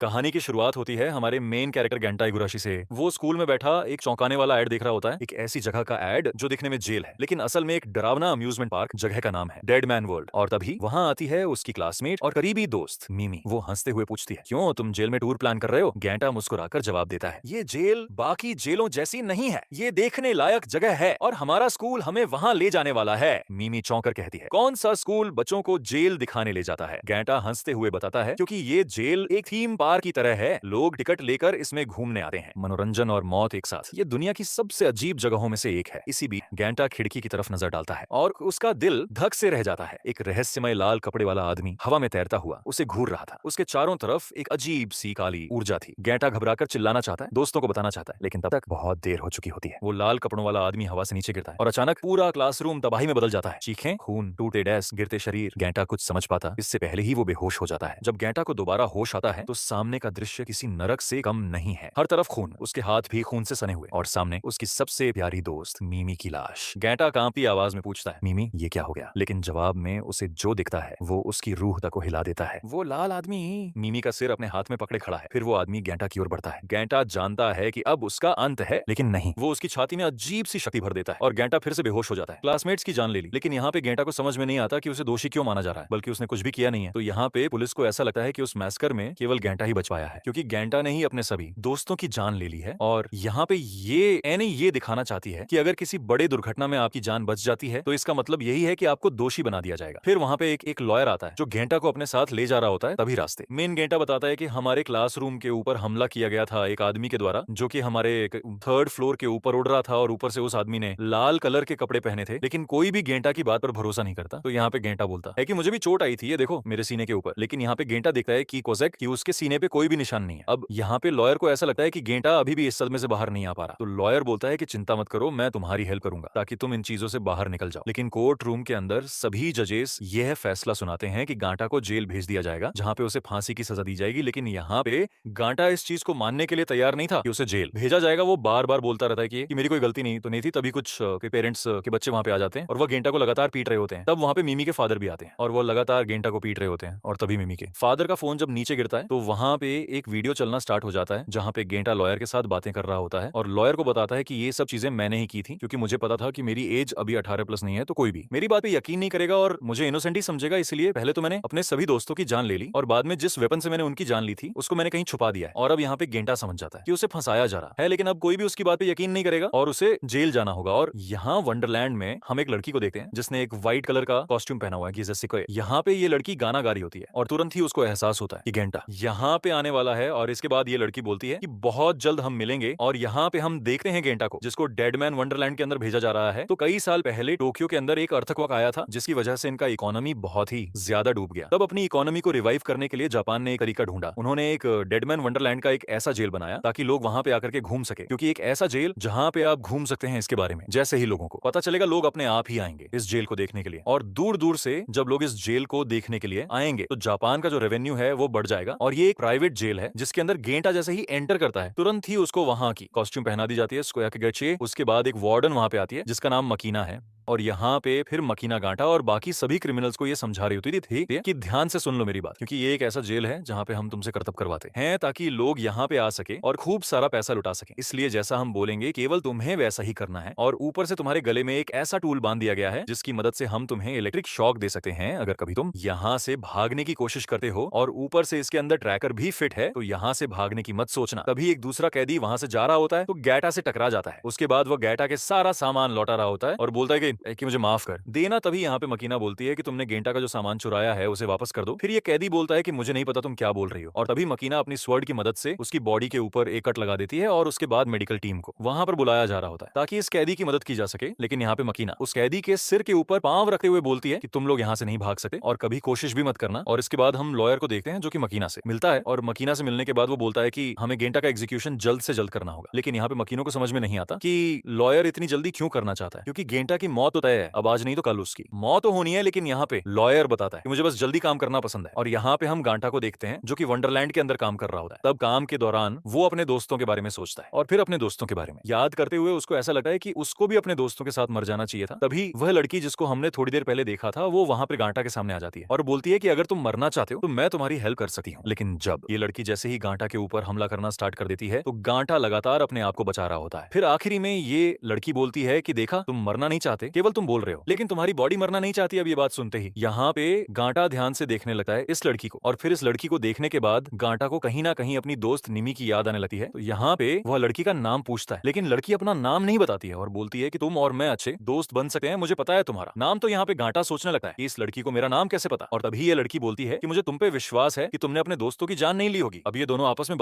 कहानी की शुरुआत होती है हमारे मेन कैरेक्टर गेंटा इगुराशी से। वो स्कूल में बैठा एक चौंकाने वाला ऐड देख रहा होता है, एक ऐसी जगह का ऐड जो दिखने में जेल है, लेकिन असल में एक डरावना अम्यूजमेंट पार्क। जगह का नाम है डेड मैन वर्ल्ड। और तभी वहाँ आती है उसकी क्लासमेट और करीबी दोस्त मिमी। वो हंसते हुए पूछती है, क्यों तुम जेल में टूर प्लान कर रहे हो? गेंटा मुस्कुराकर जवाब देता है, ये जेल बाकी जेलों जैसी नहीं है, ये देखने लायक जगह है और हमारा स्कूल हमें वहाँ ले जाने वाला है। मिमी चौंकर कहती है, कौन सा स्कूल बच्चों को जेल दिखाने ले जाता है? गेंटा हंसते हुए बताता है, क्योंकि ये जेल एक थीम पार्क की तरह है, लोग टिकट लेकर इसमें घूमने आते हैं, मनोरंजन और मौत एक साथ। ये दुनिया की सबसे अजीब जगहों में से एक है। इसी बीच गेंटा खिड़की की तरफ नजर डालता है और उसका दिल धक से रह जाता है। एक रहस्यमय लाल कपड़े वाला आदमी हवा में तैरता हुआ उसे घूर रहा था। उसके चारों तरफ एक अजीब सी काली ऊर्जा थी। गेंटा घबराकर चिल्लाना चाहता है, दोस्तों को बताना चाहता है, लेकिन तब तक बहुत देर हो चुकी होती है। वो लाल कपड़ों वाला आदमी हवा से नीचे गिरता है और अचानक पूरा क्लासरूम तबाही में बदल जाता है। चीखें, खून, टूटे डेस्क, गिरते शरीर। गेंटा कुछ समझ पाता इससे पहले ही वो बेहोश हो जाता है। जब गेंटा को दोबारा होश आता है तो सामने का दृश्य किसी नरक से कम नहीं है। हर तरफ खून, उसके हाथ भी खून से सने हुए और सामने उसकी सबसे प्यारी दोस्त मिमी की लाश। गेंटा कांपती आवाज में पूछता है, मिमी ये क्या हो गया? लेकिन जवाब में उसे जो दिखता है वो उसकी रूह तक को हिला देता है। वो लाल आदमी मिमी का सिर अपने हाथ में पकड़े खड़ा है। फिर वो आदमी गेंटा की ओर बढ़ता है। गेंटा जानता है कि अब उसका अंत है, लेकिन नहीं, वो उसकी छाती में अजीब सी शक्ति भर देता है और गेंटा फिर से बेहोश हो जाता है। क्लासमेट्स की जान ले ली, लेकिन यहाँ पे गेंटा को समझ में नहीं आता कि उसे दोषी क्यों माना जा रहा है, बल्कि उसने कुछ भी किया नहीं है। तो यहाँ पे पुलिस को ऐसा लगता है कि उस मैस्कर में केवल गेंटा ही बच पाया है, क्योंकि गेंटा ने ही अपने सभी दोस्तों की जान ले ली है। और यहाँ पे ये एनी ये दिखाना चाहती है कि अगर किसी बड़े दुर्घटना में आपकी जान बच जाती है तो इसका मतलब यही है कि आपको दोषी बना दिया जाएगा। फिर वहाँ पे एक लॉयर आता है जो गेंटा को अपने साथ ले जा रहा होता है। तभी रास्ते मेन गेंटा बताता है कि हमारे क्लासरूम के ऊपर हमला किया गया था एक आदमी के द्वारा, जो कि हमारे थर्ड फ्लोर के ऊपर उड़ रहा था और ऊपर से उस आदमी ने लाल कलर के कपड़े पहने थे। लेकिन कोई भी गेंटा की बात पर भरोसा नहीं करता। तो यहाँ पे गेंटा बोलता है कि मुझे भी चोट आई थी, ये देखो मेरे सीने के ऊपर। लेकिन यहाँ पे गेंटा देखता है कि कोसेक कि उसके सीने पे कोई भी निशान नहीं है। अब यहाँ पे लॉयर को ऐसा लगता है कि गेंटा अभी भी इस सदमे से बाहर नहीं आ पा रहा। तो लॉयर बोलता है कि चिंता मत करो, मैं तुम्हारी हेल्प करूंगा ताकि तुम इन चीजों से बाहर निकल जाओ। लेकिन कोर्ट रूम के अंदर सभी जजेस यह फैसला सुनाते हैं कि गांटा को जेल भेज दिया जाएगा, जहां पे उसे फांसी की सजा दी जाएगी। लेकिन यहाँ पे गांटा इस चीज को मानने के लिए तैयार नहीं था कि उसे जेल भेजा जाएगा। वो बार बार बोलता रहता है कि मेरी कोई गलती नहीं तो नहीं थी। तभी कुछ के पेरेंट्स के बच्चे वहां पे आ जाते हैं और वह गेंटा को लगातार पीट रहे होते हैं। तब वहां पे मिमी के फादर भी आते हैं और वो लगातार गेंटा को पीट रहे होते हैं। और तभी मिमी के फादर का फोन जब नीचे गिरता है तो वहां पे एक वीडियो चलना स्टार्ट हो जाता है, जहां पे गेंटा लॉयर के साथ बातें कर रहा होता है और लॉयर को बताता है कि ये सब चीजें मैंने ही की थी, क्योंकि मुझे पता था कि मेरी एज अभी 18+ नहीं है, तो कोई भी मेरी बात पे यकीन नहीं करेगा और मुझे इनोसेंट ही समझेगा। इसलिए पहले तो मैंने अपने सभी दोस्तों की जान ले ली और बाद में जिस वेपन से मैंने उनकी जान ली थी उसको मैंने कहीं छुपा दिया है। और अब यहाँ पे गेंटा समझ जाता है कि उसे फंसाया जा रहा है, लेकिन अब कोई भी उसकी बात पे यकीन नहीं करेगा और उसे जेल जाना होगा। और यहाँ वंडरलैंड में हम एक लड़की को देखते हैं जिसने एक व्हाइट कलर का कॉस्ट्यूम पहना हुआ है। यहाँ पे ये लड़की गाना गा रही होती है और तुरंत ही उसको एहसास होता है कि गेंटा यहाँ पे आने वाला है। और इसके बाद ये लड़की बोलती है कि बहुत जल्द हम मिलेंगे। और यहाँ पे हम देखते हैं गेंटा को, जिसको डेडमैन वंडरलैंड के अंदर भेजा जा रहा है। तो कई साल पहले टोक्यो के अंदर एक अर्थक्वेक आया था, जिसकी वजह से इनका इकोनॉमी बहुत ही ज्यादा डूब गया। तब अपनी इकोनॉमी को रिवाइव करने के लिए जापान ने एक तरीका ढूंढा। उन्होंने एक डेडमैन वंडरलैंड का एक ऐसा जेल बनाया ताकि लोग वहां पे आकर के घूम सके, क्योंकि एक ऐसा जेल जहां पे आप घूम सकते हैं, इसके बारे में जैसे ही लोगों को पता चलेगा लोग अपने आप ही आएंगे इस जेल को देखने के लिए। और दूर दूर से जब लोग इस जेल को देखने के लिए आएंगे तो जापान का जो रेवेन्यू है वो बढ़ जाएगा। और ये एक प्राइवेट जेल है जिसके अंदर गेंटा जैसे ही एंटर करता है तुरंत ही उसको वहां की कॉस्ट्यूम पहना दी जाती है, स्कोयाकिगची। उसके बाद एक वार्डन वहां पे आती है जिसका नाम मकीना है। और यहाँ पे फिर मकीना गांटा और बाकी सभी क्रिमिनल्स को ये समझा रही होती थी कि ध्यान से सुन लो मेरी बात, क्योंकि ये एक ऐसा जेल है जहाँ पे हम तुमसे करतब करवाते हैं ताकि लोग यहाँ पे आ सके और खूब सारा पैसा लुटा सके। इसलिए जैसा हम बोलेंगे केवल तुम्हें वैसा ही करना है। और ऊपर से तुम्हारे गले में एक ऐसा टूल बांध दिया गया है जिसकी मदद से हम तुम्हें इलेक्ट्रिक शॉक दे सकते हैं अगर कभी तुम यहाँ से भागने की कोशिश करते हो। और ऊपर से इसके अंदर ट्रैकर भी फिट है, तो यहाँ से भागने की मत सोचना। तभी एक दूसरा कैदी वहां से जा रहा होता है तो गेटा से टकरा जाता है। उसके बाद वो गेटा के सारा सामान लौटा रहा होता है और बोलता है कि मुझे माफ कर देना। तभी यहाँ पे मकीना बोलती है कि तुमने गेंटा का जो सामान चुराया है उसे वापस कर दो। फिर ये कैदी बोलता है कि मुझे नहीं पता तुम क्या बोल रही हो। और तभी मकीना अपनी स्वर्ड की मदद से उसकी बॉडी के ऊपर एक कट लगा देती है और उसके बाद मेडिकल टीम को वहां पर बुलाया जा रहा होता है ताकि इस कैदी की मदद की जा सके। लेकिन यहाँ पे मकीना उस कैदी के सिर के ऊपर पांव रखते हुए बोलती है कि तुम लोग यहाँ से नहीं भाग सकते और कभी कोशिश भी मत करना। और इसके बाद हम लॉयर को देखते हैं जो कि मकीना से मिलता है और मकीना से मिलने के बाद वो बोलता है कि हमें गेंटा का एग्जीक्यूशन जल्द से जल्द करना होगा। लेकिन यहाँ पे मकीनों को समझ में नहीं आता कि लॉयर इतनी जल्दी क्यों करना चाहता है, क्योंकि गेंटा की मौत तो तय है, अब आज नहीं तो कल उसकी मौत तो होनी है। लेकिन यहाँ पे लॉयर बताता है कि मुझे बस जल्दी काम करना पसंद है। और यहाँ पे हम गांटा को देखते हैं जो कि वंडरलैंड के अंदर काम कर रहा होता है। तब काम के दौरान वो अपने दोस्तों के बारे में सोचता है और फिर अपने दोस्तों के बारे में याद करते हुए उसको ऐसा लगता है कि उसको भी अपने दोस्तों के साथ मर जाना चाहिए था। तभी वह लड़की जिसको हमने थोड़ी देर पहले देखा था वो वहां पे गांटा के सामने आ जाती है और बोलती है कि अगर तुम मरना चाहते हो तो मैं तुम्हारी हेल्प कर सकती हूँ। लेकिन जब ये लड़की जैसे ही गांटा के ऊपर हमला करना स्टार्ट कर देती है तो गांटा लगातार अपने आप को बचा रहा होता है। फिर आखिरी में ये लड़की बोलती है कि देखा, तुम मरना नहीं चाहते, केवल तुम बोल रहे हो, लेकिन तुम्हारी बॉडी मरना नहीं चाहती। अब ये बात सुनते ही यहाँ पे गांटा ध्यान से देखने लगता है इस लड़की को और फिर इस लड़की को देखने के बाद गांटा को कहीं ना कहीं अपनी दोस्त निमी की याद आने लगती है। तो यहाँ पे वह लड़की का नाम पूछता है लेकिन लड़की अपना नाम नहीं बताती है और बोलती है कि तुम और मैं अच्छे दोस्त बन सकते हैं, मुझे पता है तुम्हारा नाम। तो यहाँ पे गांटा सोचने लगता है कि इस लड़की को मेरा नाम कैसे पता। और तभी ये लड़की बोलती है कि मुझे तुम पे विश्वास है कि तुमने अपने दोस्तों की जान नहीं ली होगी। अब ये दोनों आपस में